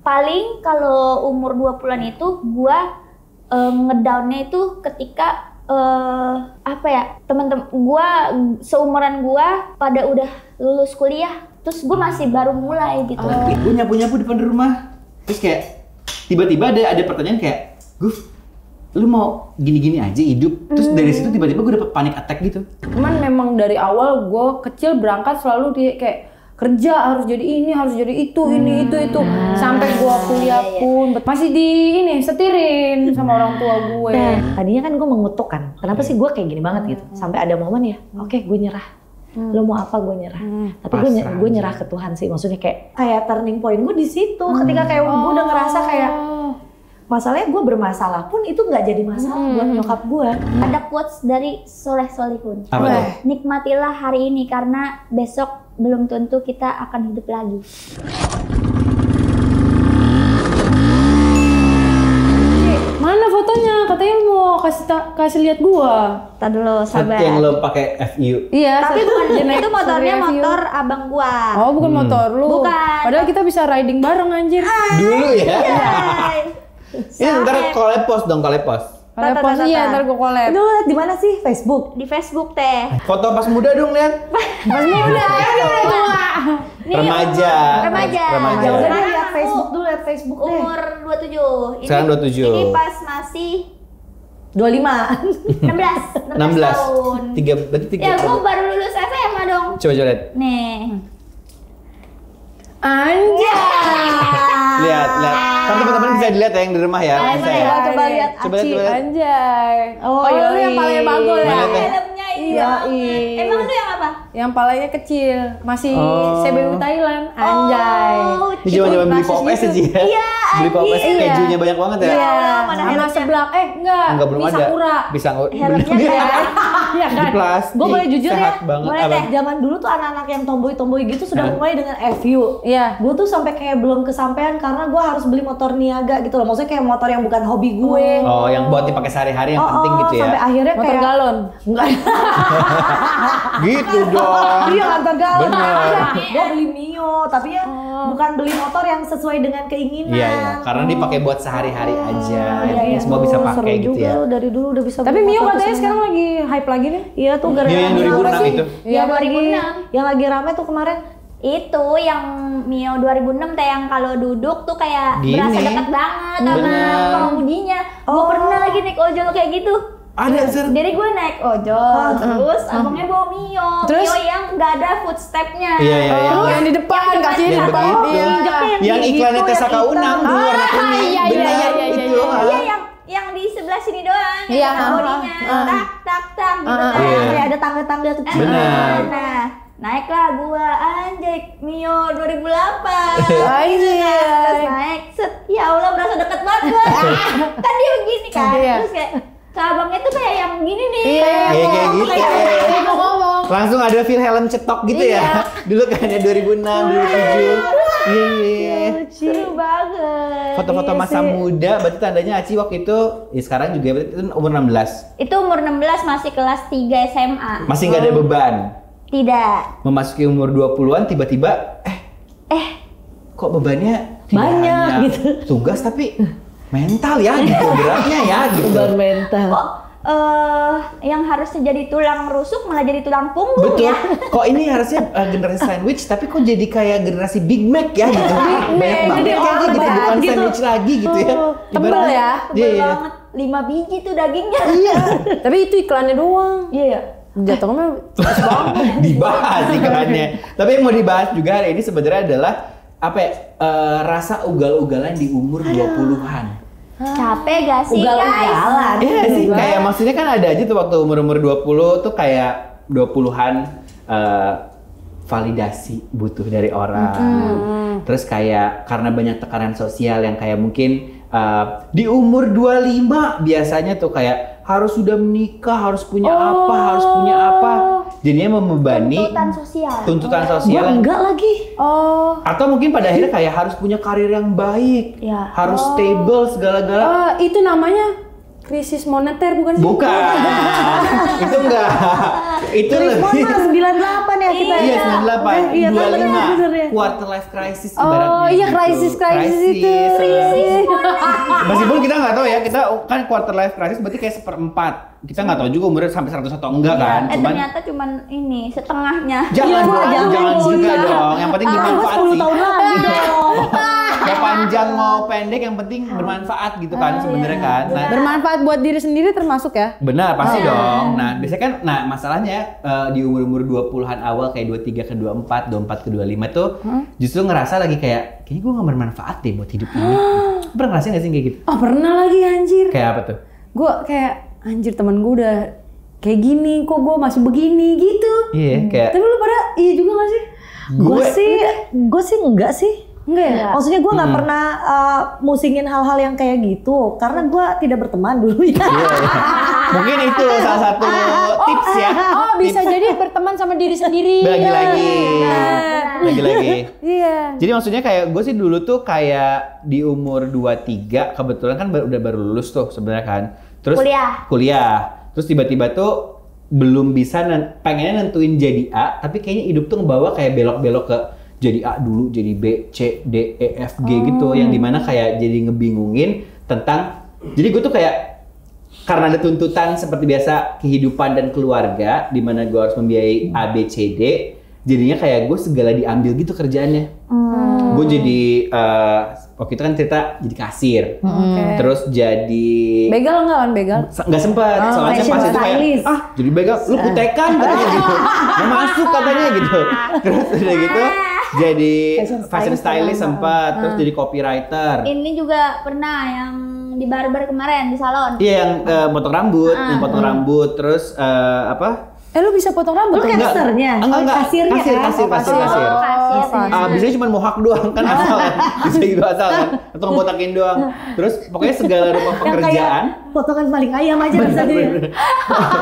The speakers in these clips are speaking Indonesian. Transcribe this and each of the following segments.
Paling kalau umur 20-an itu gua ngedownnya itu ketika teman-teman gua seumuran gua pada udah lulus kuliah, terus gua masih baru mulai gitu. Gue nyapu-nyapu depan rumah, terus kayak tiba-tiba ada pertanyaan kayak, Guf, lu mau gini-gini aja hidup? Terus dari situ tiba-tiba gue dapet panic attack gitu. Cuman memang dari awal gue kecil berangkat selalu kayak kerja harus jadi ini, harus jadi itu, ini itu. Sampai gue kuliah pun masih setirin sama orang tua gue. Tadinya kan gue mengutuk kan, kenapa sih gue kayak gini banget gitu. Sampai ada momen ya, oke gue nyerah. Lo mau apa gue nyerah. Tapi gue nyerah ke Tuhan sih. Maksudnya kayak turning point gue di situ. Ketika kayak gue udah ngerasa kayak masalahnya gue bermasalah pun itu nggak jadi masalah buat nyokap gue. Ada quotes dari Soleh Solihun. Nikmatilah hari ini karena besok belum tentu kita akan hidup lagi. Mana fotonya? Katanya mau kasih lihat gua. Tadi dulu, sabar. Yang lo pakai FU. Iya. Tapi bukan itu motornya motor abang gua. Oh, bukan motor lu. Bukan. Padahal kita bisa riding bareng anjir. Dulu ya. Ini ntar collab post dong, collab post. Iya, ntar gue collab. Itu liat di mana sih? Facebook? Di Facebook teh. Foto pas muda dong, lihat. Pas muda, udah tua. Remaja. Jangan lihat Facebook dulu, lihat Facebook deh. Umur 27. Sekarang 27. Ini pas masih 25. 16 tahun. Berarti 3. Ya, gua baru lulus SMA dong. Coba lihat. Nih. Anjay. Lihat. Kan teman-teman bisa dilihat ya yang di rumah ya. Bisa ya. Coba lihat Aci. Anjay. Oh, lu yang palanya bagol ya? Filmnya iya. Emang lu yang apa? Yang palanya kecil, masih CBU Thailand. Anjay. Ini zaman beli pop es aja ya. Iya. Beli pop es kejunya banyak banget ya. Iya. Mana Sama helmnya? seblak. Enggak. Belum ada. Sakura. Bisa Helmnya kan? Iya di kan? plastik. Gue boleh jujur ya, sehat banget. mulai teh zaman dulu tuh anak-anak yang tomboy-tomboy gitu sudah mulai dengan FU. Iya. Gue tuh sampai kayak belum kesampaian karena gue harus beli motor niaga gitu loh. Maksudnya kayak motor yang bukan hobi gue. Oh, yang buat dipakai sehari-hari yang penting gitu ya. Sampai akhirnya Motor kayak galon. enggak. Gitu dong. Iya motor galon. Bener. Gue beli Mio, tapi ya bukan beli motor yang sesuai dengan keinginan. Iya. Karena dipakai buat sehari-hari aja. Iya. Semua bisa pakai Seru gitu juga ya. lu dari dulu udah bisa. Tapi beli Mio motor katanya tuh sekarang lagi hype lagi nih. Iya tuh gara-gara Mio yang 2006 itu. Iya, 2006. Yang lagi rame tuh kemarin. Itu yang Mio 2006 teh yang kalau duduk tuh kayak Gini. berasa dekat banget sama Bener. pengemudinya. Gue pernah lagi naik ojol kayak gitu. Ada Zer. Jadi gue naik ojol, terus abangnya bawa Mio. Terus? Mio yang nggak ada footstepnya. Iya. Yang di depan, kakinya di Yang depan. begitu. Injekin Yang gitu, iklannya Tessa yang Kaunang hitam. dulu warna kuning. iya, Benar iya, itu. Iya yang di sebelah sini doang, Iya, yang bodinya tak gitu kan. Iya. Kayak ada tangga-tangga kecil. Benar. Nah, naiklah gua anjay Mio 2008. Anjay. Terus naik, set, ya Allah berasa deket banget gua. Kan dia begini kan, Iya. terus kayak abangnya tuh kayak yang gini nih. Kayak gitu. Kayak mau ngomong. Langsung ada Wilhelm cetok gitu ya. Dulu kan ya 2006, 2007. Iya. Seru banget. Foto-foto masa muda, berarti tandanya Aci waktu itu, ya sekarang juga berarti itu umur 16. Itu umur 16 masih kelas 3 SMA. Masih nggak ada beban. Tidak. Memasuki umur 20-an tiba-tiba, kok bebannya tidak Banyak, hanya gitu. tugas tapi mental ya gitu, beratnya ya gitu. Beban mental. Kok yang harusnya jadi tulang rusuk malah jadi tulang punggung Betul. ya? Kok ini harusnya generasi sandwich tapi kok jadi kayak generasi Big Mac ya gitu. Banyak banget jadi kayaknya gitu, berat bukan gitu. sandwich lagi gitu ya. Tebel Ibaratnya- ya? Iya, Tebel iya. banget, 5 biji tuh dagingnya. Tapi itu iklannya doang. Iya. Jatuhnya tipis banget. Dibahas iklannya. Tapi yang mau dibahas juga hari ini sebenarnya adalah rasa ugal-ugalan di umur 20-an. Capek gak sih guys? Ugal-ugalan. Iya sih, kayak maksudnya kan ada aja tuh waktu umur-umur 20 tuh kayak 20-an validasi butuh dari orang. Terus kayak karena banyak tekanan sosial yang kayak mungkin di umur 25 biasanya tuh kayak harus sudah menikah, harus punya apa, harus punya apa. Jadinya membebani tuntutan sosial Gua yang- enggak lagi. atau mungkin pada akhirnya kayak harus punya karir yang baik, Ya. harus stable segala-gala. Itu namanya krisis moneter bukan sih? Bukan. Itu enggak. Itu lebih. 98 ya kita. Iya, 98. Iya, 25. ya. Quarter life crisis Oh ibaratnya. iya, gitu. krisis itu. Meskipun kita nggak tahu ya, kita kan quarter life crisis berarti kayak 1/4. Kita nggak tahu juga umurnya sampai 100 atau enggak kan. Ternyata cuman ini setengahnya. Jangan juga dong. Yang penting bermanfaat 10 sih. tahun lagi dong. Mau panjang mau pendek yang penting bermanfaat gitu kan sebenarnya kan. Nah, Bermanfaat buat diri sendiri termasuk ya? benar pasti dong. Nah, biasanya kan masalahnya di umur-umur 20-an awal kayak 23 ke 24, 24 ke 25 tuh justru ngerasa lagi kayaknya gue gak bermanfaat deh buat hidup ini. Pernah ngerasain gak sih kayak gitu? Oh pernah lagi anjir. Kayak apa tuh? Gue kayak anjir temen gue udah kayak gini, kok gue masih begini gitu. Iya, kayak Tapi lu pada iya juga gak sih? Gue sih enggak sih. Enggak ya? Maksudnya gue nggak pernah musingin hal-hal yang kayak gitu karena gue tidak berteman dulu ya. mungkin itu salah satu tips ya. Oh bisa jadi berteman sama diri sendiri. Lagi-lagi. Lagi-lagi. Iya. Jadi maksudnya kayak gue sih dulu tuh kayak di umur 23 kebetulan kan udah baru lulus tuh sebenarnya kan. Terus kuliah. Terus tiba-tiba tuh belum bisa pengennya nentuin jadi A, tapi kayaknya hidup tuh ngebawa kayak belok-belok ke jadi A dulu, jadi B, C, D, E, F, G gitu. Yang dimana kayak jadi ngebingungin tentang, jadi gue tuh kayak karena ada tuntutan seperti biasa kehidupan dan keluarga, dimana gue harus membiayai A, B, C, D, jadinya kayak gue segala diambil gitu kerjaannya. Gue jadi, waktu itu kan cerita jadi kasir, terus jadi begal nggak kan begal? Nggak sempat, soalnya pas itu kayak jadi begal, lu kutekan katanya gitu, mau masuk katanya gitu. Terus udah gitu jadi fashion stylist sempat, terus jadi copywriter. Ini juga pernah yang di barber kemarin di salon. Iya yang potong rambut, terus apa? Lu bisa potong rambut? Lu casternya? Enggak. Kasirnya Kasir. Biasanya cuma mohak doang kan asal kan. Bisa gitu asal kan. Atau ngebotakin doang. Terus pokoknya segala rupa pekerjaan. Potongan paling ayam aja rasanya.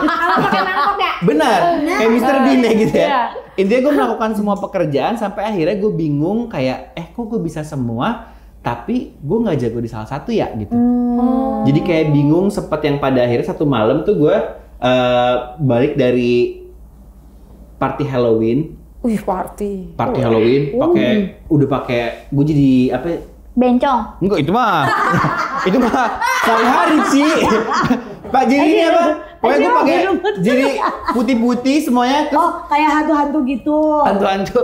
Kalau pakai mangkok ya? Benar. Kayak Mr. Bean ya gitu ya. Intinya gue melakukan semua pekerjaan sampai akhirnya gue bingung kayak kok gue bisa semua tapi gue nggak jago di salah satu ya gitu. Jadi kayak bingung sempet yang pada akhirnya satu malam tuh gue balik dari party Halloween. Wih party Halloween pakai gue jadi apa? Bencong. Enggak itu mah sehari-hari sih. Pak jadi ini apa? Pokoknya gue pakai jadi putih-putih semuanya. Terus kayak hantu-hantu gitu. Hantu-hantu.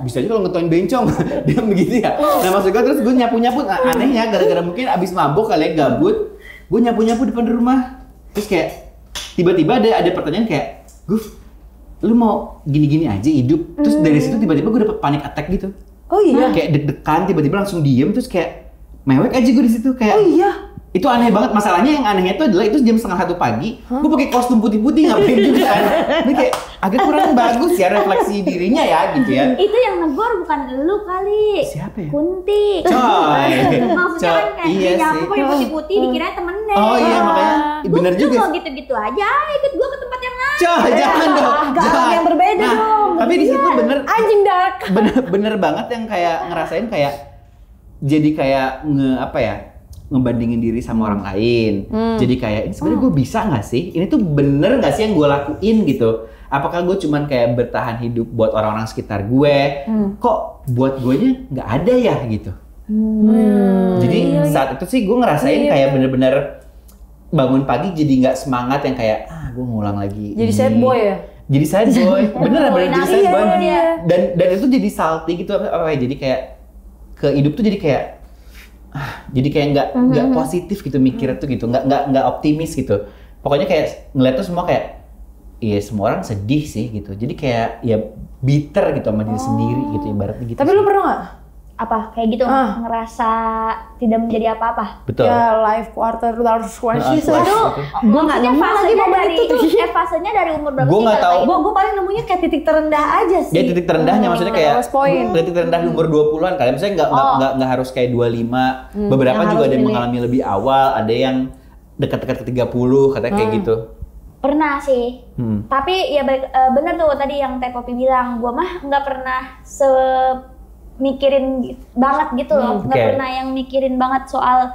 Bisa aja kalau ngetuin bencong dia begitu ya. Nah maksud gue terus gue nyapu-nyapu. Anehnya gara-gara mungkin abis mabuk kali ya gabut. Gue nyapu-nyapu depan rumah. Terus kayak tiba-tiba ada pertanyaan kayak, Guf, lu mau gini-gini aja hidup? Terus dari situ tiba-tiba gue dapet panic attack gitu. Oh iya? Kayak deg-degan, tiba-tiba langsung diem, terus kayak mewek aja gue di situ kayak. Oh iya? Itu aneh banget. Masalahnya yang anehnya itu adalah itu jam 1:30 pagi, gue pakai kostum putih-putih ngapain juga kan? Ini kayak agak kurang bagus ya refleksi dirinya ya gitu ya. Itu yang negor bukan lu kali. Siapa ya? Kunti. Coy. Maksudnya kan kayak Iya nyapu sih. pakai putih-putih dikira temennya. Oh iya makanya bener juga. Lu mau gitu-gitu aja, ikut gua ke tempat yang lain. Coy, jangan dong. Jangan yang berbeda dong. Tapi di situ bener Anjing dark. bener banget yang kayak ngerasain kayak jadi kayak ngebandingin diri sama orang lain. Jadi kayak ini sebenarnya gue bisa nggak sih? Ini tuh bener nggak sih yang gue lakuin gitu? Apakah gue cuman kayak bertahan hidup buat orang-orang sekitar gue? Kok buat gue nya nggak ada ya gitu? Jadi saat itu sih gue ngerasain kayak bener-bener bangun pagi jadi nggak semangat yang kayak gue ngulang lagi. Jadi sad boy ya? Jadi sad boy, bener jadi sad boy. Iya. Dan itu jadi salty gitu apa ya? Jadi kayak ke hidup tuh jadi kayak jadi kayak nggak positif gitu mikirnya tuh gitu, nggak optimis gitu. Pokoknya kayak ngeliat tuh semua kayak iya semua orang sedih sih gitu. Jadi kayak ya bitter gitu sama diri sendiri gitu ibaratnya gitu. Tapi lu pernah nggak? Apa kayak gitu ngerasa tidak menjadi apa-apa? Betul. Ya life quarter crisis itu. Gue nggak nemu lagi momen itu. Fasenya dari umur berapa? Gue nggak tahu. Gue paling nemunya kayak titik terendah aja sih. Ya titik terendahnya maksudnya kayak lowest point. titik terendah di umur 20-an kali. Misalnya nggak harus kayak 25. Beberapa yang juga ada yang harus mengalami lebih awal, ada yang dekat-dekat ke 30 katanya kayak gitu. Pernah sih. Tapi ya bener tuh tadi yang Teh Popi bilang, gue mah nggak pernah mikirin banget gitu loh, nggak pernah yang mikirin banget soal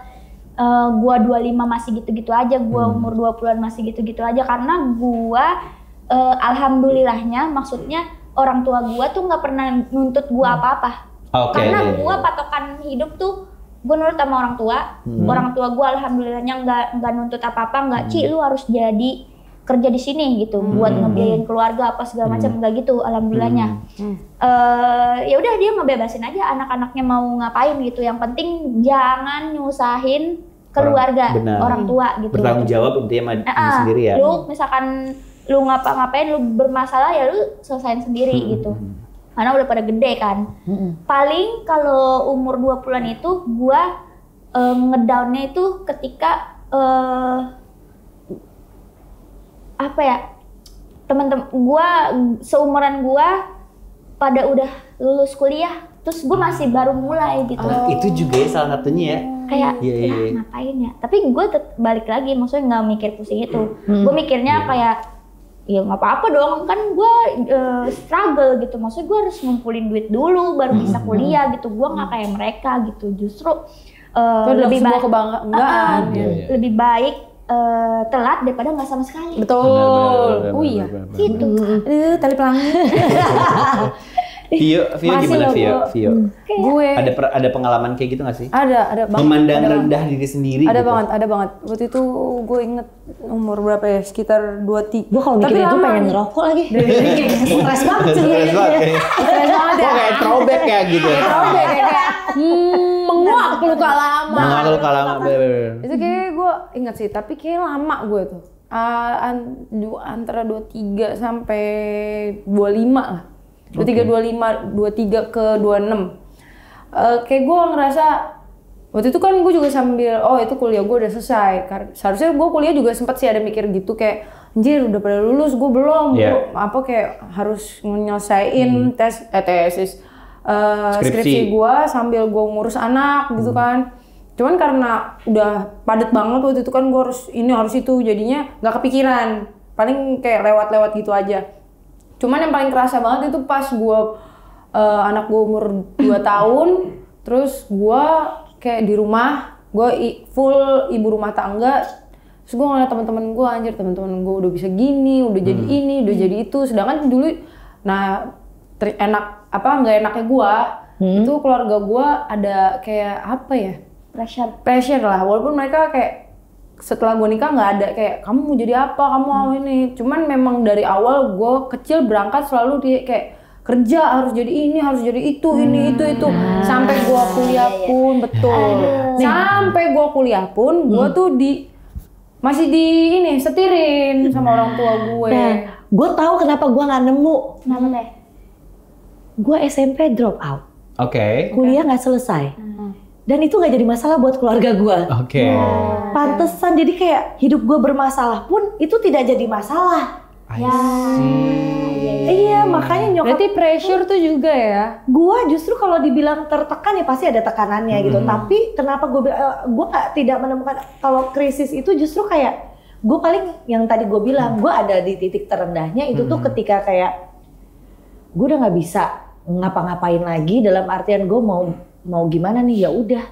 gua 25 masih gitu-gitu aja, gua umur 20-an masih gitu-gitu aja karena gua alhamdulillahnya maksudnya orang tua gua tuh nggak pernah nuntut gua apa-apa. Karena gua patokan hidup tuh gua nurut sama orang tua. Orang tua gua alhamdulillahnya nggak nuntut apa-apa, nggak Ci lu harus jadi kerja di sini gitu buat ngebiayain keluarga apa segala macam, enggak gitu alhamdulillahnya. Ya udah dia ngebebasin aja anak-anaknya mau ngapain gitu, yang penting jangan nyusahin keluarga orang tua gitu. Bertanggung jawab intinya sendiri ya. Lu misalkan lu ngapa-ngapain lu bermasalah ya lu selesain sendiri gitu. Karena udah pada gede kan. Paling kalau umur 20-an itu gua ngedownnya itu ketika apa ya, teman-teman gua seumuran gua pada udah lulus kuliah, terus gua masih baru mulai gitu. Itu juga ya salah satunya ya. Kayak ngapain ya? Tapi gua balik lagi, maksudnya nggak mikir pusing itu. Gua mikirnya kayak ya nggak apa-apa dong, kan gua struggle gitu. Maksudnya gua harus ngumpulin duit dulu baru bisa kuliah gitu. Gua nggak kayak mereka gitu. Justru lebih baik kebanggaan. Lebih baik telat daripada nggak sama sekali. Betul. Oh iya. Gitu. Tali pelangi. Vio gimana Vio? Gue ada pengalaman kayak gitu nggak sih? Ada banget. Memandang rendah diri sendiri. Ada gitu. ada banget. Waktu itu gue inget umur berapa ya? Sekitar 23. Gue kalau mikir itu pengen ngerokok lagi. Stres banget sih. Stres banget ya. Kayak throwback ya gitu. Throwback kayak menguak luka lama. Menguak luka lama. Itu kayak gue inget sih, tapi kayak lama gue tuh. Antara 23 sampai 25 lah. 23 ke 26. Kayak gue ngerasa waktu itu kan gue juga sambil itu kuliah gue udah selesai. Seharusnya gue kuliah juga sempat sih ada mikir gitu kayak anjir udah pada lulus gue belum. Apa kayak harus nyelesain tesis skripsi gue sambil gue ngurus anak gitu kan. Cuman karena udah padat banget waktu itu kan gue harus itu jadinya nggak kepikiran. Paling kayak lewat-lewat gitu aja. Cuman yang paling kerasa banget itu pas gue anak gue umur 2 tahun, terus gue kayak di rumah, gue full ibu rumah tangga, terus gue ngeliat teman-teman gue, anjir teman-teman gue udah bisa gini, udah jadi ini, udah jadi itu, sedangkan dulu, nggak enaknya gue, itu keluarga gue ada kayak apa ya? Pressure lah, walaupun mereka kayak setelah gue nikah nggak ada kayak kamu mau jadi apa, kamu mau ini. Cuman memang dari awal gue kecil berangkat selalu dia kayak kerja harus jadi ini, harus jadi itu, ini itu. Sampai gue kuliah pun sampai gue kuliah pun gue tuh masih setirin sama orang tua gue. Nah, gue tahu kenapa gue nggak nemu. Kenapa deh? Gue SMP drop out. Kuliah nggak selesai. Dan itu nggak jadi masalah buat keluarga gue. Pantesan jadi kayak hidup gue bermasalah pun itu tidak jadi masalah. Iya, makanya nyokap. Berarti pressure tuh juga ya? Gue justru kalau dibilang tertekan ya pasti ada tekanannya gitu. Tapi kenapa gue tidak menemukan kalau krisis itu justru kayak gue paling yang tadi gue bilang gue ada di titik terendahnya itu tuh ketika kayak gue udah nggak bisa ngapa-ngapain lagi dalam artian gue mau gimana nih, ya udah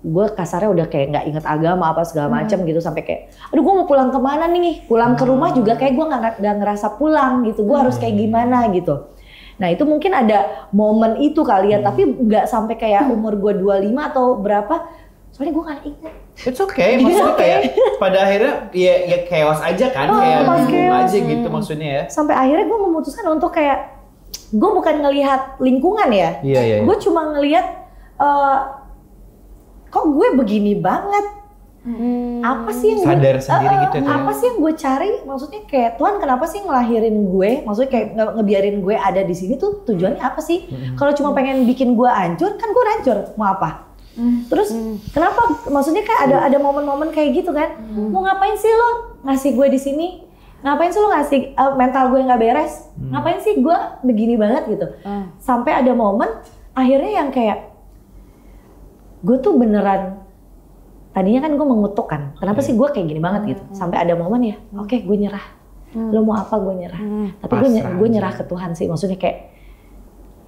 gue kasarnya udah kayak nggak inget agama apa segala macam gitu sampai kayak aduh gue mau pulang kemana nih, pulang ke rumah juga kayak gue nggak ngerasa pulang gitu, gue harus kayak gimana gitu. Nah itu mungkin ada momen itu kali ya, tapi nggak sampai kayak umur gue 25 atau berapa, soalnya gue nggak inget. It's okay, maksudnya kayak pada akhirnya ya chaos aja kan, kayak bingung aja gitu maksudnya ya. Sampai akhirnya gue memutuskan untuk kayak gue bukan ngelihat lingkungan ya, gue cuma ngelihat kok gue begini banget, apa sih yang sadar sendiri gitu ya? Apa sih yang gue cari? Maksudnya kayak Tuhan kenapa sih ngelahirin gue? Maksudnya kayak ngebiarin gue ada di sini tuh tujuannya apa sih? Kalau cuma pengen bikin gue hancur, kan gue hancur, mau apa? Terus kenapa? Maksudnya kayak ada momen-momen kayak gitu kan? Mau ngapain sih lo ngasih gue di sini? Ngapain sih lo ngasih mental gue nggak beres? Ngapain sih gue begini banget gitu? Sampai ada momen akhirnya yang kayak gue tuh beneran tadinya kan gue mengutuk kan, kenapa sih gue kayak gini banget gitu? Sampai ada momen ya, oke, gue nyerah. Lo mau apa gue nyerah. Tapi gue nyerah ke Tuhan sih, maksudnya kayak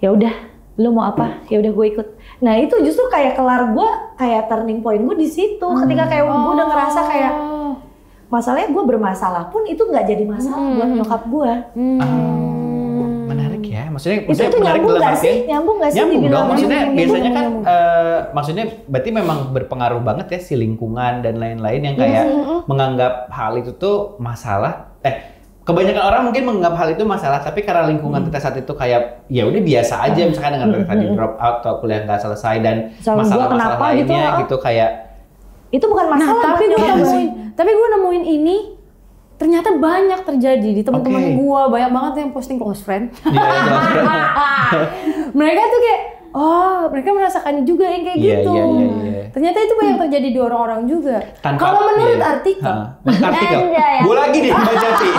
ya udah Lu mau apa? Ya udah gue ikut. Nah itu justru kayak kelar gue, kayak turning point gue di situ. Ketika kayak gue udah ngerasa kayak masalahnya gue bermasalah pun itu nggak jadi masalah buat nyokap gue. Menarik ya, maksudnya Itu menarik nyambung dalam nggak sih? artian Nyambung nggak sih? nyambung dibilang dong, maksudnya nyambung, biasanya kan nyambung. maksudnya berarti memang berpengaruh banget ya si lingkungan dan lain-lain yang kayak menganggap hal itu tuh masalah. Kebanyakan orang mungkin menganggap hal itu masalah, tapi karena lingkungan kita saat itu kayak ya udah biasa aja, misalkan dengan tadi drop out atau kuliah nggak selesai dan Soal gua masalah-masalah kenapa gitu, lainnya gitu kayak Itu bukan Nah, masalah. tapi buat gue nyokap gue. nemuin ini ternyata banyak terjadi di teman-teman Oke. gue, banyak banget yang posting close friend. dia jelas Mereka tuh kayak, mereka merasakan juga yang kayak Iya, gitu. iya. Ternyata itu banyak terjadi di orang-orang juga. Tanpa- Kalau menurut iya. artikel, Menurut artikel. Anjay. Gue lagi nih Mbak Jati.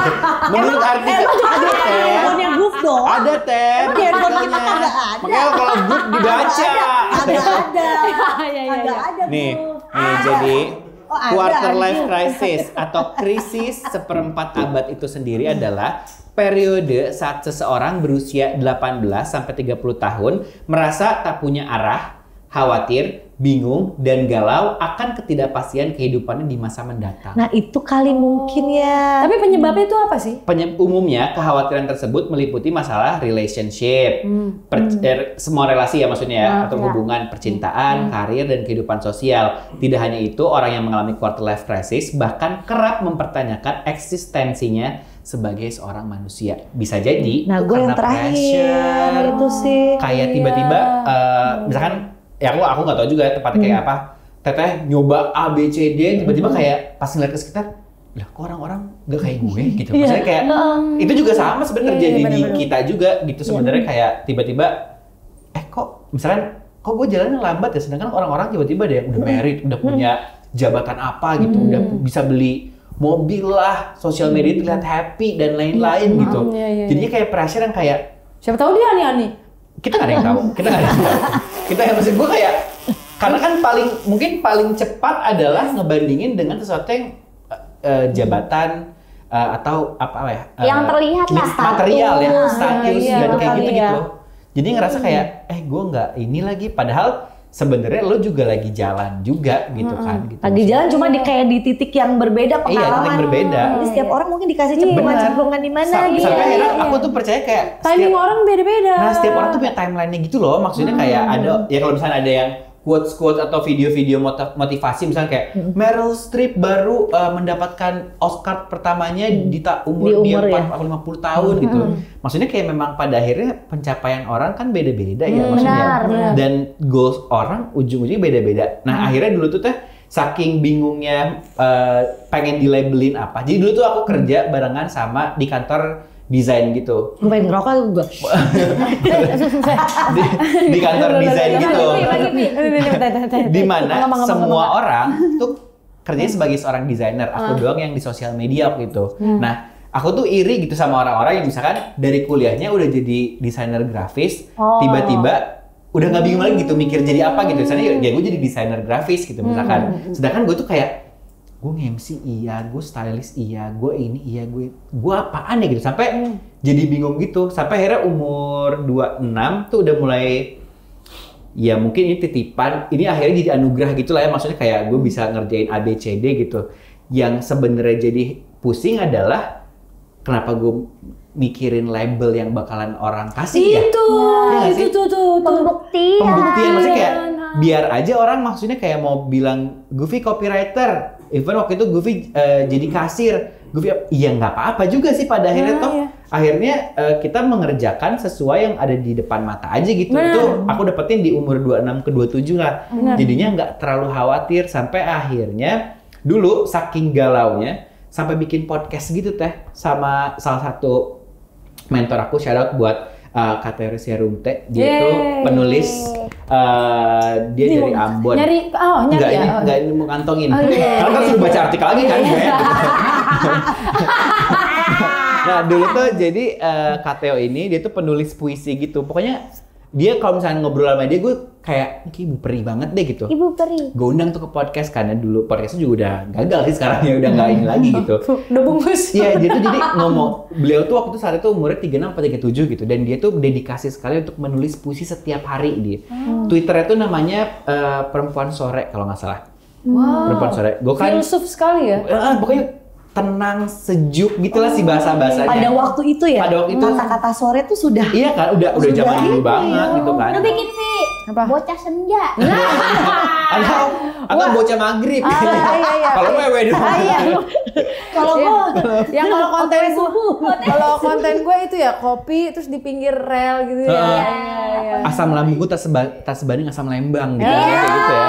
Menurut artikel ada Handphone yang goof dong. Ada Ter. Emang di handphone kita artikelnya. kagak ada? Makanya kalau grup dibaca. Kagak ada Nih, goof. jadi Oh, ada, quarter ada. life crisis atau krisis seperempat abad itu sendiri adalah periode saat seseorang berusia 18 sampai 30 tahun merasa tak punya arah, khawatir, bingung, dan galau akan ketidakpastian kehidupannya di masa mendatang. Nah itu kali mungkin ya. tapi penyebabnya itu apa sih? Umumnya kekhawatiran tersebut meliputi masalah relationship, semua relasi ya maksudnya ya, atau hubungan percintaan, karir, dan kehidupan sosial. Tidak hanya itu, orang yang mengalami quarter life crisis bahkan kerap mempertanyakan eksistensinya sebagai seorang manusia. Bisa jadi Nah itu gue yang karena terakhir pressure. itu sih. Kayak tiba-tiba, misalkan ya aku nggak tahu juga tepatnya kayak apa. Teteh nyoba A, B, C, D, tiba-tiba kayak pas ngeliat ke sekitar, lah kok orang-orang nggak kayak gue gitu. Maksudnya kayak itu juga sama sebenarnya terjadi di kita juga gitu sebenarnya kayak tiba-tiba, kok misalkan kok gue jalannya lambat ya, sedangkan orang-orang tiba-tiba ada yang udah married, udah punya jabatan apa gitu, udah bisa beli mobil lah, sosial media terlihat happy dan lain-lain gitu. Jadinya kayak pressure yang kayak Siapa tahu dia aneh-aneh. kita nggak ada yang tahu, kita nggak ada yang tahu. Kita yang maksud gue kayak karena kan mungkin paling cepat adalah ngebandingin dengan sesuatu yang jabatan atau apa ya? Yang terlihat lah, material ya, status. status Iya, dan kayak iya. gitu-gitu. Jadi ngerasa kayak gue nggak ini lagi, padahal sebenarnya lo juga lagi jalan juga gitu kan. Gitu. Lagi jalan cuma kayak di titik yang berbeda pengalaman. Iya, titik berbeda. Jadi setiap orang mungkin dikasih Iya. cemplungan di mana gitu. Sampai akhirnya aku tuh percaya kayak Timing orang beda-beda. Nah, setiap orang tuh punya timeline-nya gitu loh. Maksudnya kayak ada, ya kalau misalnya ada yang quotes-quotes atau video-video motivasi misalnya kayak Meryl Streep baru mendapatkan Oscar pertamanya di umur dia 50 tahun gitu. Maksudnya kayak memang pada akhirnya pencapaian orang kan beda-beda ya maksudnya. benar. Dan goals orang ujung-ujungnya beda-beda. Nah, akhirnya dulu tuh saking bingungnya pengen dilabelin apa. Jadi dulu tuh aku kerja barengan sama di kantor desain gitu. Gue pengen ngerokok juga. di kantor desain gitu. Di mana semua orang tuh kerjanya sebagai seorang desainer. Aku doang yang di sosial media waktu itu. Nah, aku tuh iri gitu sama orang-orang yang misalkan dari kuliahnya udah jadi desainer grafis, tiba-tiba udah nggak bingung lagi gitu mikir jadi apa gitu. Misalnya ya gue jadi desainer grafis gitu misalkan. Sedangkan gue tuh kayak gue nge-MC iya, gue stylist iya, gue ini iya, gue apaan ya gitu. Sampai jadi bingung gitu. Sampai akhirnya umur 26 tuh udah mulai, ya mungkin ini titipan, ini akhirnya jadi anugerah gitu lah ya. Maksudnya kayak gue bisa ngerjain A, B, C, D gitu. Yang sebenarnya jadi pusing adalah kenapa gue mikirin label yang bakalan orang kasih ya. Itu tuh. Pembuktian maksudnya kayak biar aja orang maksudnya kayak mau bilang Goofy copywriter, even waktu itu Goofy jadi kasir, Goofy iya nggak apa-apa juga sih pada akhirnya akhirnya kita mengerjakan sesuai yang ada di depan mata aja gitu. Itu aku dapetin di umur 26 ke 27 lah. Jadinya nggak terlalu khawatir sampai akhirnya dulu saking galaunya sampai bikin podcast gitu sama salah satu mentor aku, shout out buat Kateris Serumte. Dia itu penulis, dia dari Ambon. Enggak, ini mau ngantongin. Karena kan suruh baca artikel lagi kan gue. Nah dulu tuh jadi Kateo ini dia tuh penulis puisi gitu. Pokoknya dia kalau misalnya ngobrol sama dia, gue kayak ibu peri banget deh gitu. Ibu peri. Gue undang tuh ke podcast karena dulu podcastnya juga udah gagal sih sekarang ya udah nggak ini lagi gitu. Udah bungkus. Iya dia tuh jadi ngomong, beliau tuh waktu itu saat itu umurnya 36 atau 37 gitu, dan dia tuh dedikasi sekali untuk menulis puisi setiap hari dia. Twitternya tuh namanya Perempuan Sore kalau nggak salah. Wow. Perempuan Sore. Gue kan Filsuf sekali ya. pokoknya tenang, sejuk gitulah sih bahasa-bahasanya. Pada waktu itu ya, Pada waktu itu. kata-kata sore tuh sudah. Iya kan, udah zaman dulu banget gitu kan. Lu bikin Vi, Apa? bocah senja. Atau bocah maghrib. Iya. Kalau wewe dong. Kalau gue, Yang kalau konten gue itu ya kopi terus di pinggir rel gitu ya. Iya. Asam lambungku tak sebanding asam lembang gitu, gitu ya.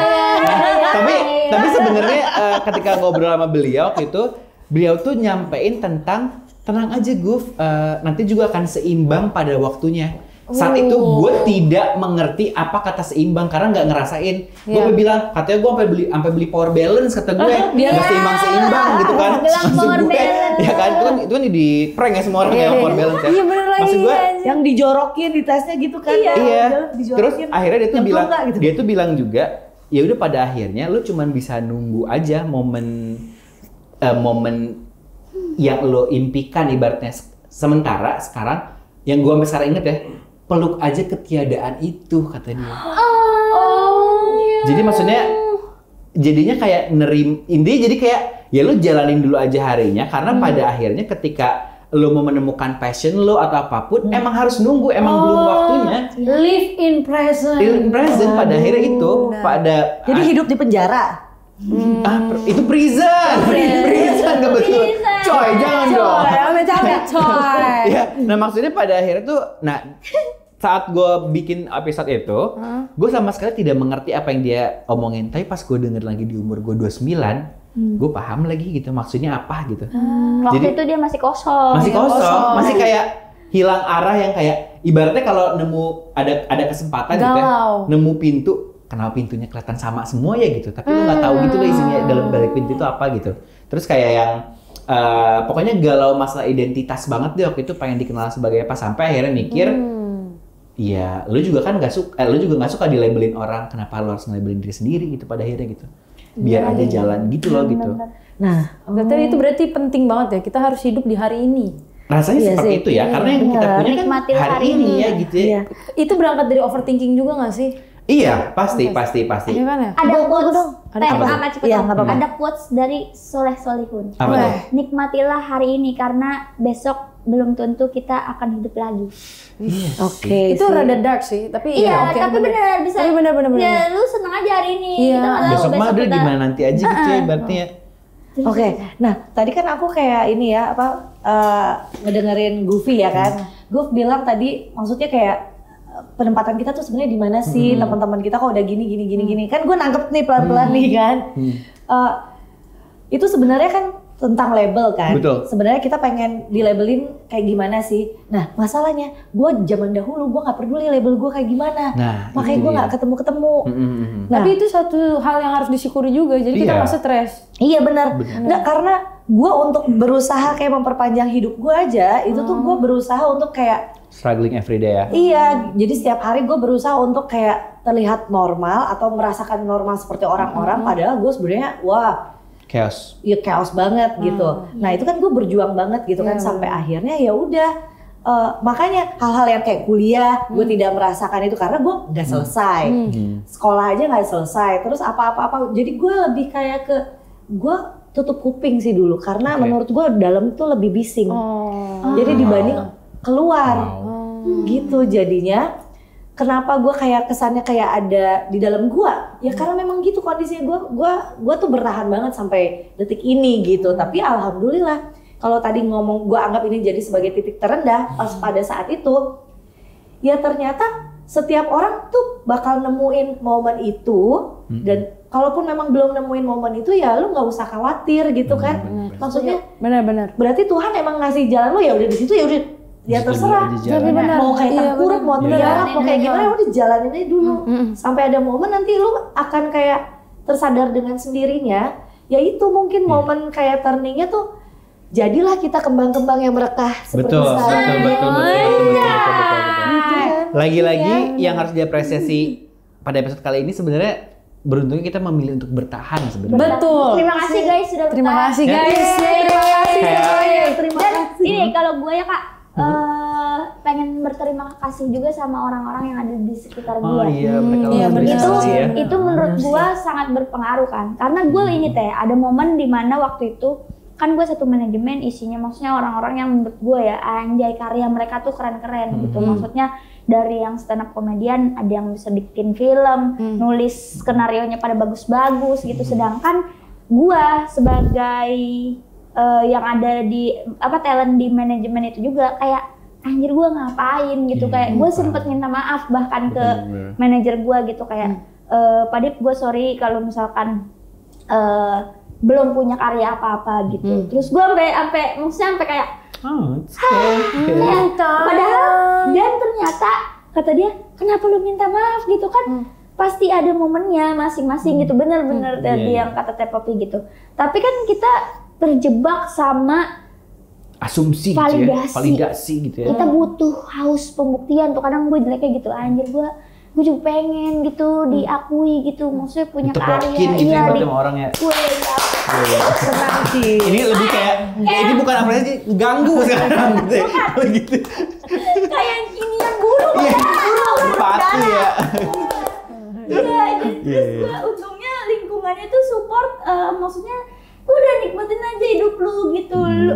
Tapi sebenarnya ketika ngobrol sama beliau itu, beliau tuh nyampein tentang tenang aja Guf, nanti juga akan seimbang pada waktunya. Saat itu gue tidak mengerti apa kata seimbang karena nggak ngerasain. Gue bilang katanya gue sampai beli power balance kata gue, biar seimbang gitu kan. Bilang power balance. Ya kan itu kan di prank ya semua orang yang power balance ya. Iya bener lagi. Maksud gue yang dijorokin di tesnya gitu kan. iya. Terus akhirnya dia tuh Nyemplung bilang, nggak gitu? dia tuh bilang juga, ya udah pada akhirnya lu cuman bisa nunggu aja momen yang lo impikan ibaratnya. Sementara sekarang yang gua sampai sekarang inget ya, peluk aja ketiadaan itu kata dia. Jadi maksudnya jadinya kayak intinya jadi kayak ya lu jalanin dulu aja harinya karena pada akhirnya ketika lo mau menemukan passion lo atau apapun emang harus nunggu, emang belum waktunya. Live in present. Live in present pada akhirnya itu Jadi hidup di penjara. Itu prison kebetulan. Coy, jangan dong. Coy. Ya, nah maksudnya pada akhirnya tuh, saat gue bikin episode itu, gue sama sekali tidak mengerti apa yang dia omongin. Tapi pas gue denger lagi di umur gue 29, gue paham lagi gitu maksudnya apa gitu. Waktu itu dia masih kosong. Masih kayak hilang arah yang kayak ibaratnya kalau nemu ada kesempatan gitu ya, nemu pintu. Kenapa pintunya kelihatan sama semua ya gitu, tapi lu nggak tahu gitu loh isinya dalam balik pintu itu apa gitu. Terus kayak yang pokoknya galau masalah identitas banget deh waktu itu, pengen dikenal sebagai apa, sampai akhirnya mikir, iya lu juga kan lu juga nggak suka dilabelin orang, kenapa lu harus ngelabelin diri sendiri gitu pada akhirnya gitu, biar aja jalan gitu loh gitu. Nah, Itu berarti penting banget ya, kita harus hidup di hari ini. Rasanya seperti itu ya, karena yang kita punya kan Nikmatin hari ini ya gitu ya. Itu berangkat dari overthinking juga nggak sih? Iya, pasti. Iya kan ya? Ada quotes, Iya, nggak apa-apa. ada quotes dari Soleh Solihun. Apa tuh? Nikmatilah hari ini karena besok belum tentu kita akan hidup lagi. Oke. Itu rada dark sih, tapi Iya, oke, tapi benar bisa. Tapi benar. Ya, lu seneng aja hari ini. Iya. Kita nggak tahu Besok mah udah kita- gimana nanti aja gitu ya ibaratnya. Oke, nah tadi kan aku kayak ini ya ngedengerin Goofy ya kan. Goof bilang tadi maksudnya kayak penempatan kita tuh sebenarnya di mana sih, teman-teman kita kok udah gini. Kan gue nangkep nih pelan-pelan nih kan. Itu sebenarnya kan tentang label kan. Betul. Sebenarnya kita pengen dilabelin kayak gimana sih. Nah masalahnya gue zaman dahulu gue nggak peduli label gue kayak gimana. Nah, makanya itu gue dia. nggak ketemu. Nah, Tapi itu satu hal yang harus disyukuri juga, jadi kita Iya. nggak stres. iya benar. Nggak, karena gue untuk berusaha kayak memperpanjang hidup gue aja, itu tuh gue berusaha untuk kayak Struggling everyday ya. iya, jadi setiap hari gue berusaha untuk kayak terlihat normal atau merasakan normal seperti orang-orang, padahal gue sebenarnya wah, Chaos. ya chaos banget gitu. Nah itu kan gue berjuang banget gitu kan sampai akhirnya ya udah. Makanya hal-hal yang kayak kuliah gue tidak merasakan itu karena gue nggak selesai, sekolah aja nggak selesai, terus apa-apa. Jadi gue lebih kayak ke gue tutup kuping sih dulu karena menurut gue dalam tuh lebih bising. Jadi dibanding keluar gitu jadinya. Kenapa gue kayak kesannya kayak ada di dalam gua? Ya karena memang gitu kondisinya gua tuh bertahan banget sampai detik ini gitu. Tapi alhamdulillah kalau tadi ngomong gua anggap ini jadi sebagai titik terendah pas pada saat itu, ya ternyata setiap orang tuh bakal nemuin momen itu dan kalaupun memang belum nemuin momen itu ya lu nggak usah khawatir gitu kan. Maksudnya Benar. berarti Tuhan emang ngasih jalan lu ya udah di situ ya udah. Ya terserah, mau kayak tengkurap, mau tiarap, mau kayak gimana, udah jalanin aja dulu. Sampai ada momen nanti lu akan kayak tersadar dengan sendirinya. Ya itu mungkin momen kayak turningnya tuh, jadilah kita kembang-kembang yang merekah seperti Betul. sekarang. Betul. Gitu kan. Lagi-lagi yang harus diapresiasi pada episode kali ini sebenarnya beruntungnya kita memilih untuk bertahan sebenarnya. Betul. Terima kasih guys sudah Terima bertahan. kasih guys. Terima kasih. Terima Dan kasih. ini kalau gue ya Kak, pengen berterima kasih juga sama orang-orang yang ada di sekitar gue. Oh iya, mereka Iya, luar benar. biasa sih ya. Itu menurut gue sangat berpengaruh kan, karena gue ini teh ada momen dimana waktu itu kan gue satu manajemen isinya maksudnya orang-orang yang menurut gue ya anjay karya mereka tuh keren-keren gitu, maksudnya dari yang stand up komedian ada yang bisa bikin film, nulis skenarionya pada bagus-bagus gitu, sedangkan gue sebagai yang ada di talent di manajemen itu juga kayak anjir gue ngapain gitu, kayak gue sempet minta maaf bahkan ke manajer gue gitu kayak Pak Dip gue sorry kalau misalkan belum punya karya apa-apa gitu. Terus gue sampai kayak padahal dan ternyata kata dia kenapa lu minta maaf gitu kan, pasti ada momennya masing-masing gitu, bener-bener tadi yang kata Teh Popi gitu. Tapi kan kita terjebak sama asumsi validasi gitu ya. Kita butuh haus pembuktian tuh, kadang gue jeleknya gitu, anjir gue juga pengen gitu diakui gitu, maksudnya punya karya. Gitu ya sama orang ya. Senang sih. Ini lebih kayak ini bukan apresiasi, ganggu sekarang gitu. Gitu. Kayak ini yang guru Pasti ya. Iya, terus gue ujungnya lingkungannya tuh support, maksudnya udah nikmatin aja hidup lu gitu. Lu,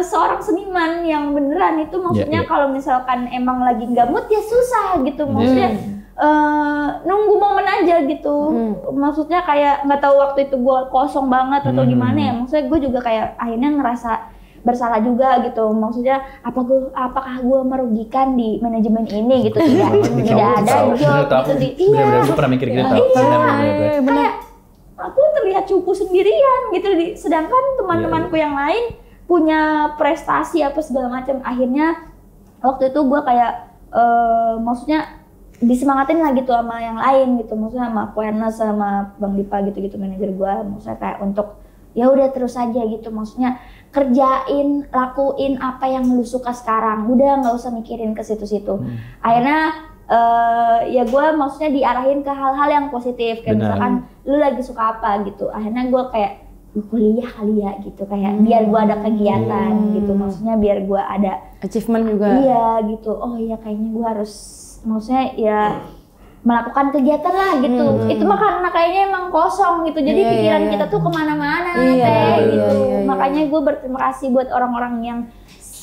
seorang seniman yang beneran itu maksudnya kalau misalkan emang lagi nggak mood ya susah gitu, maksudnya nunggu momen aja gitu. Maksudnya kayak nggak tahu waktu itu gue kosong banget atau gimana ya, maksudnya gue juga kayak akhirnya ngerasa bersalah juga gitu, maksudnya apakah gue merugikan di manajemen ini gitu, tidak ada job gitu bener-bener gue pernah mikir gitu tau. Kayak aku terlihat cupu sendirian gitu, sedangkan teman-temanku yang lain punya prestasi apa segala macam. Akhirnya waktu itu gue kayak maksudnya disemangatin lah gitu sama yang lain gitu, maksudnya sama Ko Ernest sama Bang Dipa gitu-gitu manajer gue, maksudnya kayak untuk ya udah terus aja gitu, maksudnya kerjain, lakuin apa yang lu suka sekarang, udah nggak usah mikirin ke situ-situ. Akhirnya ya gue maksudnya diarahin ke hal-hal yang positif, kayak misalkan lu lagi suka apa gitu, akhirnya gue kayak kuliah kali ya gitu, kayak biar gue ada kegiatan gitu, maksudnya biar gue ada achievement juga. Iya gitu, oh iya kayaknya gue harus maksudnya ya melakukan kegiatan lah gitu. Itu mah karena kayaknya emang kosong gitu, jadi pikiran kita tuh kemana-mana gitu. Makanya gue berterima kasih buat orang-orang yang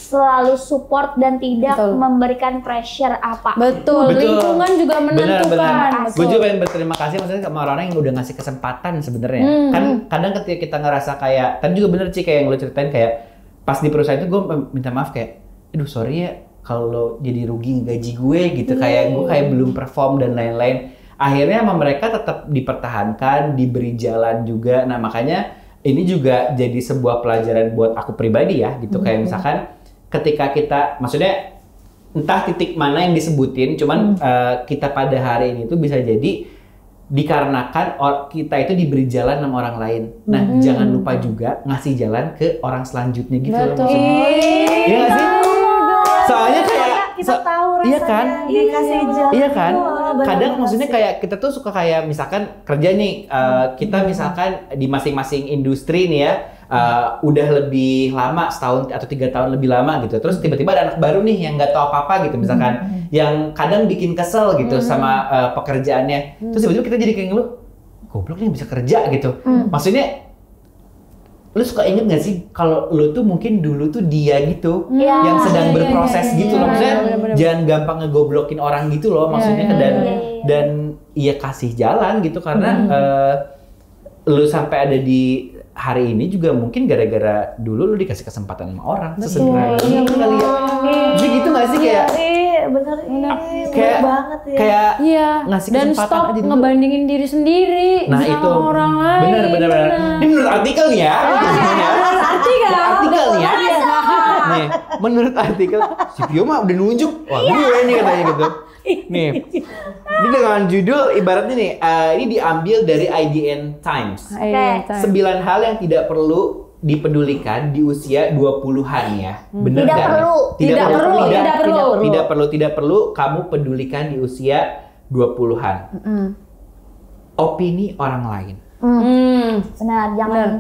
selalu support dan tidak memberikan pressure apa. Betul. Lingkungan juga menentukan. Gue juga pengen berterima kasih maksudnya sama orang-orang yang udah ngasih kesempatan sebenarnya. Kan kadang ketika kita ngerasa kayak, tadi juga bener sih kayak yang lo ceritain, kayak pas di perusahaan itu gue minta maaf kayak, aduh sorry ya kalau jadi rugi gaji gue gitu, kayak gue kayak belum perform dan lain-lain. Akhirnya sama mereka tetap dipertahankan, diberi jalan juga. Nah makanya ini juga jadi sebuah pelajaran buat aku pribadi ya gitu, kayak misalkan ketika kita, maksudnya entah titik mana yang disebutin, cuman kita pada hari ini tuh bisa jadi dikarenakan kita itu diberi jalan sama orang lain. Nah jangan lupa juga ngasih jalan ke orang selanjutnya gitu loh maksudnya. Iya nggak sih? Soalnya kayak kita tahu rasanya iya kan? dikasih jalan. Iya kan? Kadang maksudnya kayak kita tuh suka kayak misalkan kerja nih, kita misalkan di masing-masing industri nih ya, udah lebih lama, setahun atau 3 tahun lebih lama gitu. Terus tiba-tiba ada anak baru nih yang nggak tahu apa-apa gitu misalkan, yang kadang bikin kesel gitu sama pekerjaannya. Terus tiba-tiba kita jadi kayak ngeluh, goblok nih bisa kerja gitu. Maksudnya lu suka inget gak sih kalau lu tuh mungkin dulu tuh dia gitu yang sedang berproses gitu loh, maksudnya jangan gampang ngegoblokin orang gitu loh maksudnya, dan iya kasih jalan gitu, karena lu sampai ada di hari ini juga mungkin gara-gara dulu lu dikasih kesempatan sama orang sesederhana itu kali ya. Jadi gitu gak sih kayak bener kayak banget ya. Kayak ngasih dan kesempatan stop aja dulu. ngebandingin diri sendiri Nah sama itu orang lain. benar. Ini menurut artikel nih ya. Artikel nih ya. Nih, menurut artikel si Pio mah udah nunjuk, wah gue nih katanya gitu. Nih, ini dengan judul ibaratnya nih, ini diambil dari IDN Times. 9 hal yang tidak perlu dipedulikan di usia 20-an ya. Bener Tidak nggak perlu. nih? Tidak perlu kamu pedulikan di usia 20-an. Opini orang lain. Benar,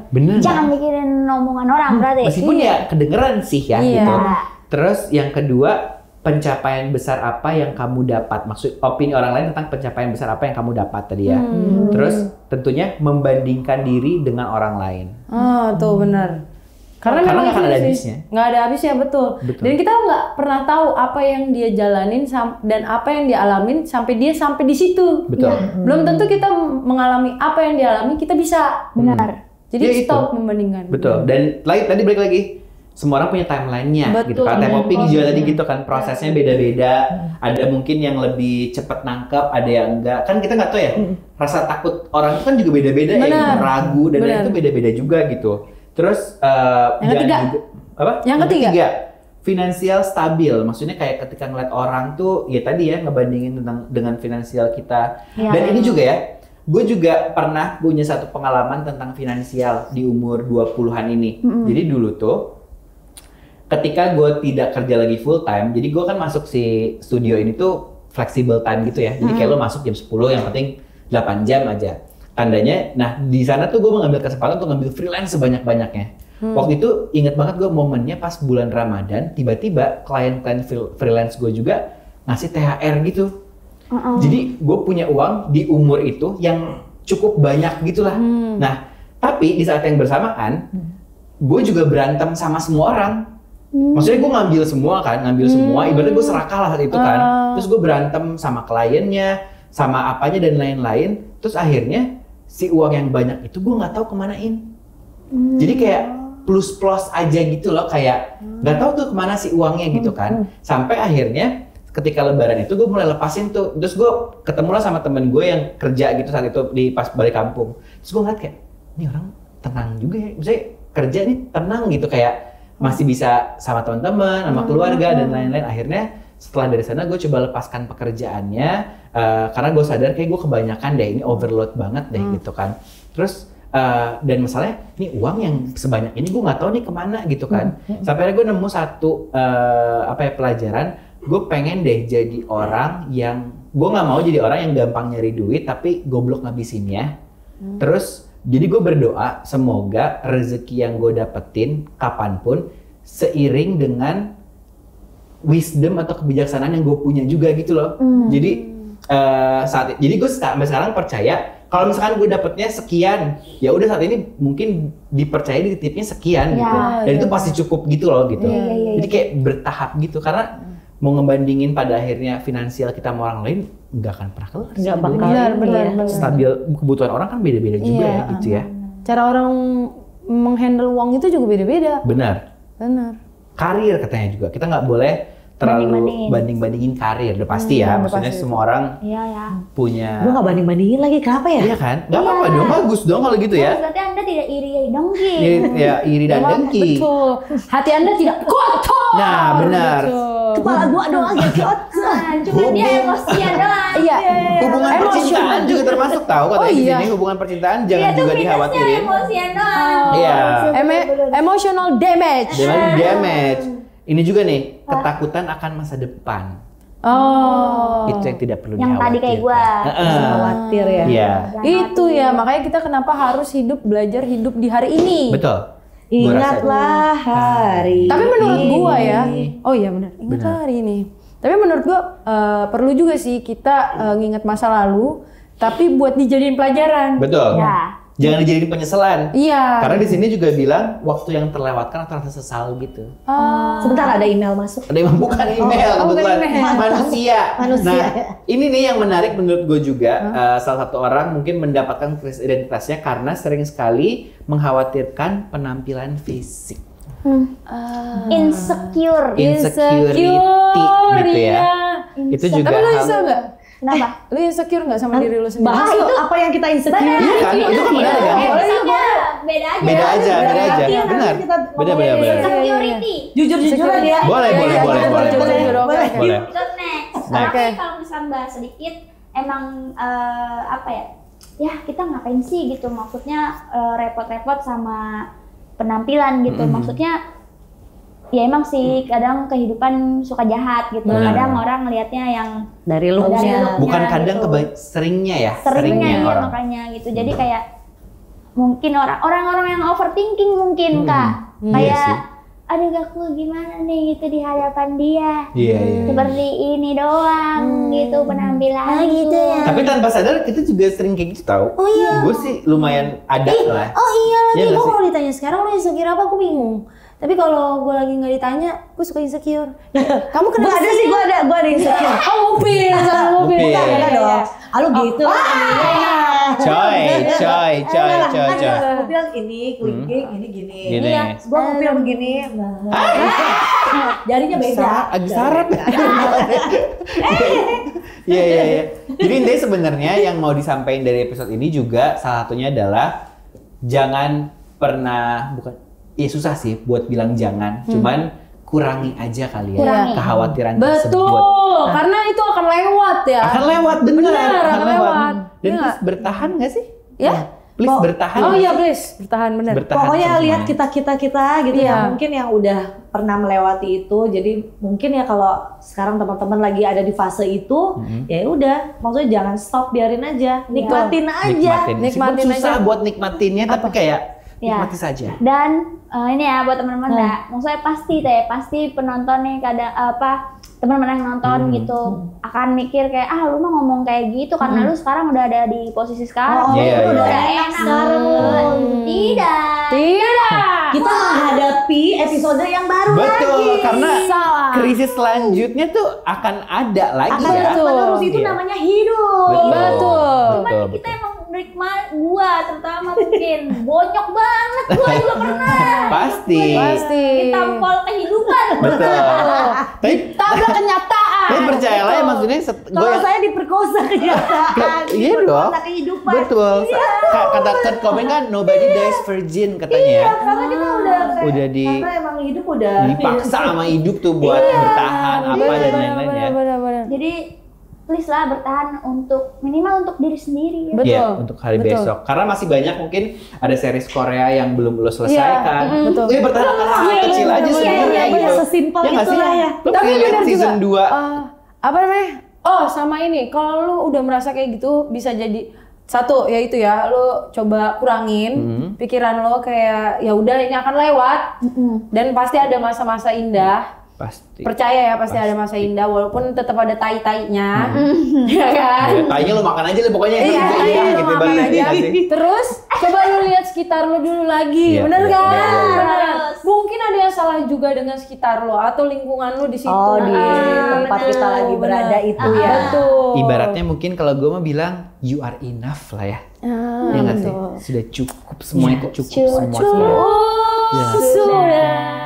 Bener jangan mikirin omongan orang berarti. meskipun ya kedengeran sih ya Iya. gitu. Terus yang kedua, pencapaian besar apa yang kamu dapat? Maksud opini orang lain tentang pencapaian besar apa yang kamu dapat tadi ya. Terus tentunya membandingkan diri dengan orang lain. Tuh benar. Karena memang nggak akan itu ada sih. habisnya. Nggak ada habisnya, betul. Dan kita nggak pernah tahu apa yang dia jalanin dan apa yang dia alamin sampai dia sampai di situ. Betul. Belum tentu kita mengalami apa yang dia alami kita bisa. Benar. Jadi Ya, itu. stop membandingkan. Betul. Dan tadi balik lagi, semua orang punya timelinenya Betul. gitu kan. Temoping juga tadi gitu kan, prosesnya beda-beda. Ada mungkin yang lebih cepat nangkep, ada yang enggak. Kan kita nggak tahu ya. Rasa takut orang itu kan juga beda-beda ya, Benar. ragu dan lain Benar. itu beda-beda juga gitu. Terus Yang ketiga. Yang ketiga. finansial stabil. Maksudnya kayak ketika ngeliat orang tuh ya tadi ya ngebandingin dengan finansial kita. Iya. Dan ini juga ya, gue juga pernah punya satu pengalaman tentang finansial di umur 20-an ini. Jadi dulu tuh ketika gue tidak kerja lagi full time, jadi gue kan masuk si studio ini tuh flexible time gitu ya. Jadi kayak lo masuk jam 10, yang penting 8 jam aja. Tandanya, nah di sana tuh gue mengambil kesempatan untuk ngambil freelance sebanyak-banyaknya. Waktu itu inget banget gue momennya pas bulan Ramadan, tiba-tiba klien-klien freelance gue juga ngasih THR gitu. Jadi gue punya uang di umur itu yang cukup banyak gitulah. Nah, tapi di saat yang bersamaan, gue juga berantem sama semua orang. Maksudnya gue ngambil semua, ibaratnya gue serakah lah saat itu kan. Terus gue berantem sama kliennya, sama apanya dan lain-lain. Terus akhirnya si uang yang banyak itu gue nggak tahu kemanain. Jadi kayak plus aja gitu loh, kayak nggak tahu tuh kemana si uangnya gitu kan. Sampai akhirnya ketika lebaran itu gue mulai lepasin tuh. Terus gue ketemu lah sama temen gue yang kerja gitu saat itu di pas balik kampung. Terus gue ngeliat kayak, ini orang tenang juga ya. Maksudnya kerja nih tenang gitu, kayak masih bisa sama teman-teman, sama keluarga dan lain-lain. Akhirnya setelah dari sana gue coba lepaskan pekerjaannya karena gue sadar kayak gue kebanyakan deh, ini overload banget deh gitu kan. Terus dan masalahnya ini uang yang sebanyak ini gue nggak tahu nih kemana gitu kan. Sampai akhirnya gue nemu satu pelajaran. Gue pengen deh jadi orang yang, gue nggak mau jadi orang yang gampang nyari duit tapi goblok ngabisinnya. Terus jadi gue berdoa semoga rezeki yang gue dapetin kapanpun seiring dengan wisdom atau kebijaksanaan yang gue punya juga gitu loh. Jadi jadi gue sampai sekarang percaya kalau misalkan gue dapetnya sekian, ya udah saat ini mungkin dipercaya dititipnya sekian gitu. Dan itu pasti cukup gitu loh gitu. Jadi kayak bertahap gitu, karena mau ngebandingin pada akhirnya finansial kita sama orang lain nggak akan pernah kelar. Nggak bakal. Benar. Stabil, kebutuhan orang kan beda-beda juga ya gitu ya. Cara orang menghandle uang itu juga beda-beda. Benar. Karir katanya juga, kita nggak boleh terlalu banding-bandingin karir, udah pasti ya. Maksudnya semua orang punya. Gue nggak banding-bandingin lagi, kenapa ya? Iya kan? Nggak apa-apa dong, bagus dong kalau gitu ya. Berarti Anda tidak iri dongki. Ya, iri dan dengki. Betul. Hati Anda tidak kotor. Nah, benar. Kepala gua doang ya kotor. Cuma dia emosian doang. Iya. Hubungan percintaan juga termasuk tahu katanya di sini, hubungan percintaan jangan juga dikhawatirin. Emosian doang. Iya. Emotional damage. Damage. Ini juga nih, ketakutan akan masa depan. Itu yang tidak perlu Yang tadi kayak gua. Khawatir ya. Iya. Itu ya, makanya kita kenapa harus belajar hidup di hari ini. Betul. Gua rasa Ingatlah hari. Tapi menurut gua ya, ini. oh iya benar, ingatlah hari ini. Tapi menurut gua perlu juga sih kita nginget masa lalu, tapi buat dijadiin pelajaran. Betul. Ya. Jangan dijadiin penyesalan. Iya. Karena di sini juga bilang waktu yang terlewatkan atau rasa sesal gitu. Sebentar ada email masuk. Ada yang bukan email kebetulan, bukan email. manusia. Manusia. Nah, ini nih yang menarik menurut gue juga. Salah satu orang mungkin mendapatkan krisis identitasnya karena sering sekali mengkhawatirkan penampilan fisik. Insecure. Insecurity gitu ya. Itu juga Tapi lu hal. insecure nggak? Kenapa? Lu insecure nggak sama diri lu sendiri? Bahas tuh apa yang kita insecure. Iya kan? Itu kan benar kan? Beda aja. Beda aja. Benar. Benar. Insecurity. Jujur-jujuran ya. Boleh. Boleh. Ikut next. Nah, Tapi kalau misalnya bahas sedikit, emang apa ya? Ya kita ngapain sih gitu? Maksudnya repot-repot sama penampilan gitu. Maksudnya ya emang sih kadang kehidupan suka jahat gitu. Kadang orang ngelihatnya yang Dari looknya. Bukan kadang gitu. seringnya ya. Seringnya ya orang. makanya gitu. Jadi kayak mungkin orang-orang yang overthinking mungkin Kak. Iya Kayak sih. aduh aku gimana nih gitu di hadapan dia. Iya, iya. Seperti ini doang gitu penampilan gitu ya. Tapi tanpa sadar kita juga sering kayak gitu tahu. Oh iya. Gue sih lumayan ada lah. Oh iya lagi, Iya nggak gue sih? kalau ditanya sekarang lo insecure apa, aku bingung. Tapi kalau gue lagi nggak ditanya, gue suka insecure. Kamu Gue kenapa ada sih, gue ada insecure. Oh, Upin, sama Upin. Upin. Enggak dong. Halo gitu. Coy. Gue bilang ini kelingking, ini gini. Gini. Iya, gue bilang begini. Jarinya beda. Agak sarap. Iya. Jadi intinya sebenarnya yang mau disampaikan dari episode ini juga salah satunya adalah jangan pernah susah sih buat bilang jangan, cuman kurangi aja kali ya Kurangi. kekhawatiran Betul, tersebut. karena itu akan lewat ya. Akan lewat, bener, akan lewat. Dan Iya please bertahan nggak sih? Ya? Please bertahan. Oh iya, please. Bertahan bener. Bertahan Pokoknya semua. lihat kita gitu Iya. ya, mungkin yang udah pernah melewati itu, jadi mungkin ya kalau sekarang teman-teman lagi ada di fase itu, ya udah, maksudnya jangan stop, biarin aja, nikmatin aja. Nikmatin. Nikmatin Meskipun susah aja. buat nikmatinnya, tapi kayak Ya. nikmati saja. Dan ini ya buat teman-teman maksudnya pasti penonton nih kadang teman-teman yang nonton gitu akan mikir kayak lu mah ngomong kayak gitu karena lu sekarang udah ada di posisi sekarang. Iya, Lu udah iya. enak sekarang lu. Tidak. Kita menghadapi episode yang baru Betul, lagi. karena Salah. krisis selanjutnya tuh akan ada lagi Akan ya. terus itu Iya. namanya hidup. Betul. Cuman kita emang nikmat terutama mungkin bonyok banget gua juga pernah. Pasti. Ditampol kehidupan. Betul. Tapi Tabrak kenyataan. tapi percayalah ya maksudnya Kalau saya diperkosa kenyataan, Iya dong. diperkosa kehidupan. Betul. Kata Kurt Cobain kan nobody dies virgin katanya ya. Karena kita udah kayak, Udah karena emang hidup udah dipaksa sama hidup tuh buat bertahan apa dan lain-lain ya. Benar. Jadi please lah bertahan untuk minimal untuk diri sendiri. Betul. Iya, untuk hari Betul. besok. Karena masih banyak mungkin ada series Korea yang belum lo selesaikan. betul. Ya bertahan akan hal kecil aja sebenarnya gitu. sesimpel Ya nggak sih? itulah ya. Lo Tapi pengen lihat benar season juga. 2. Apa namanya? Oh, sama ini. Kalau lu udah merasa kayak gitu bisa jadi satu ya itu ya, lu coba kurangin pikiran lo kayak ya udah ini akan lewat dan pasti ada masa-masa indah. Pasti. Percaya ya pasti ada masa indah walaupun tetap ada tai-tainya. Ya kan? Ya, tainya lo makan aja lo pokoknya itu Iya, indah lu gitu makan balik aja. nggak sih? Terus coba lu lihat sekitar lu dulu lagi, Iya, bener iya, kan? iya, iya. Bener. Mungkin ada yang salah juga dengan sekitar lo atau lingkungan lu di situ. Oh, di tempat bener. kita lagi berada itu ya. Betul. Ibaratnya mungkin kalau gue mau bilang you are enough lah ya. Ya nggak sih? Sudah cukup semua itu cukup semua. Oh, Iya. sudah.